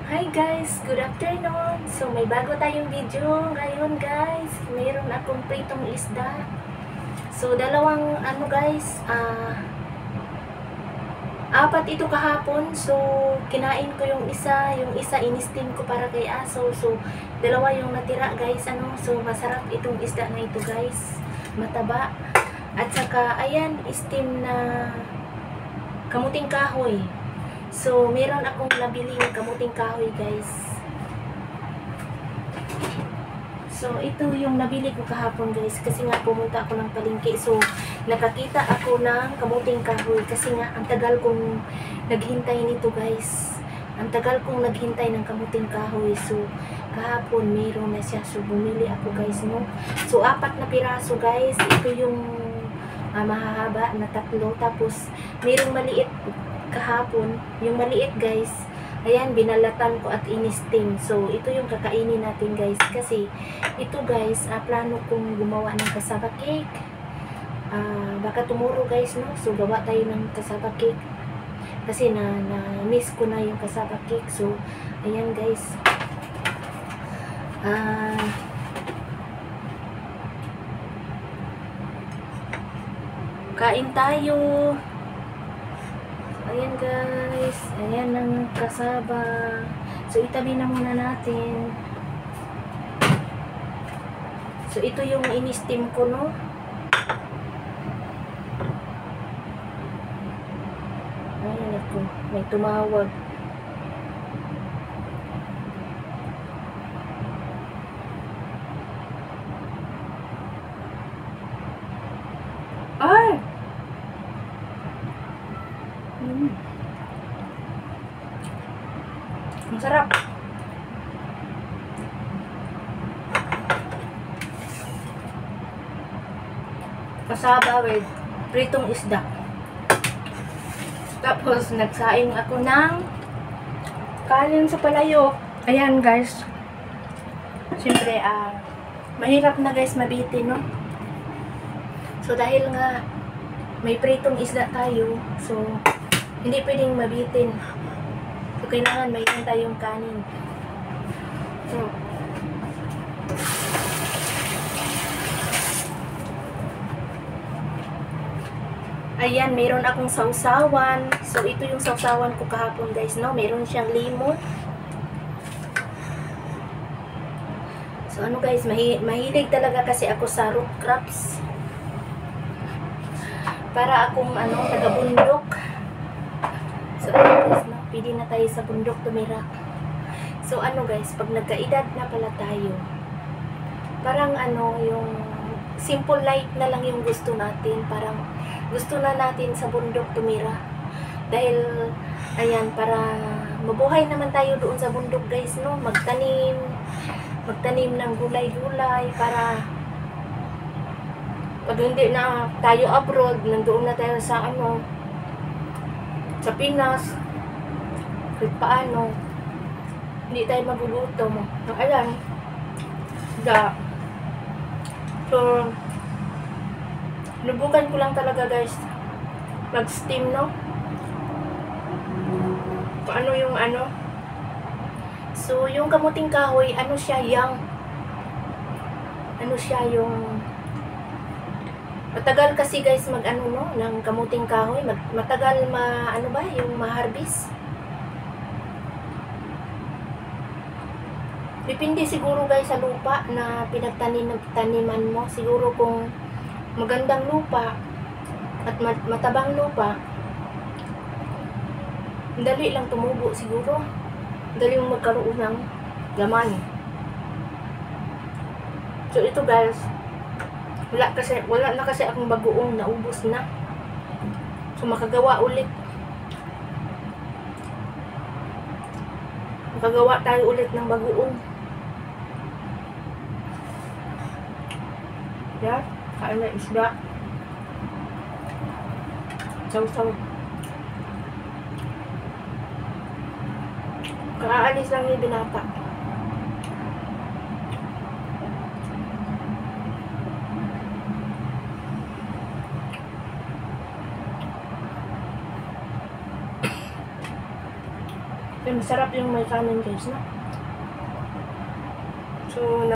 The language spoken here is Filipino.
Hi guys! Good afternoon! So may bago tayong video ngayon guys. Mayroon akong pritong isda. So dalawang guys, apat ito kahapon. So kinain ko yung isa in-steam ko para kay aso. So dalawa yung natira guys. So masarap itong isda na ito guys. Mataba. At saka ayan, steam na kamuting kahoy. So, meron akong nabiling kamuting kahoy, guys. So, ito yung nabili ko kahapon, guys. Kasi nga, pumunta ako ng palengke. So, nakakita ako ng kamuting kahoy. Kasi nga, ang tagal kong naghintay nito, guys. Ang tagal kong naghintay ng kamuting kahoy. So, kahapon, meron na siya. So, bumili ako, guys, no? So, 4 na piraso, guys. Ito yung mahahaba na 3. Tapos, merong maliit kahapon, yung maliit guys, ayan, binalatan ko at in-steam. So, ito yung kakainin natin guys. Kasi, ito guys, plano kong gumawa ng cassava cake. Baka tomorrow guys, no? So, gawa tayo ng cassava cake. Kasi na-miss ko na yung cassava cake. So, ayan guys. Kain tayo. Ayan guys, ayan ang kasaba. So itabi na muna natin. So ito yung in-steam ko, no? Ayan ako, may tumawag. Ay! Ang sarap. Kasaba with pritong isda. Tapos nagsaing ako ng kanin sa palayok. Ayan guys. Siyempre mahirap na guys mabitin, no? So dahil nga may pritong isda tayo, so hindi pwedeng mabitin. So, kailangan may tayong kanin. So, ayan, meron akong sausawan. So, ito yung sausawan ko kahapon, guys, no? Meron siyang limon. So, guys, mahilig talaga kasi ako sa root crops. Para akong, taga-bundok. So, guys, no? Pwede na tayo sa bundok tumira. So, guys, pag nagkaedad na pala tayo, parang, yung simple life na lang yung gusto natin. Parang, gusto na natin sa bundok tumira. Dahil, ayan, para mabuhay naman tayo doon sa bundok, guys, no? Magtanim ng gulay-gulay para pag hindi na tayo abroad, nandoon na tayo sa sa Pinas, kahit paano hindi tayo magugutom. Ayan, so lubukan ko lang talaga guys mag-steam, no? Paano yung so yung kamuting kahoy, siya yung matagal kasi guys ng kamuting kahoy, matagal yung ma-harvest. Depende siguro guys sa lupa na pinagtaniman mo. Siguro kung magandang lupa at matabang lupa, dali lang tumubo siguro. Dali mong magkaroon ng laman. So ito guys, wala na kasi akong bagoong, naubos na. So makagawa ulit. Makagawa tayo ulit ng bagoong. Yan, kain na isda. Saw-saw. Kakaalis lang yung binata. Masarap yung may kanin guys, no? So,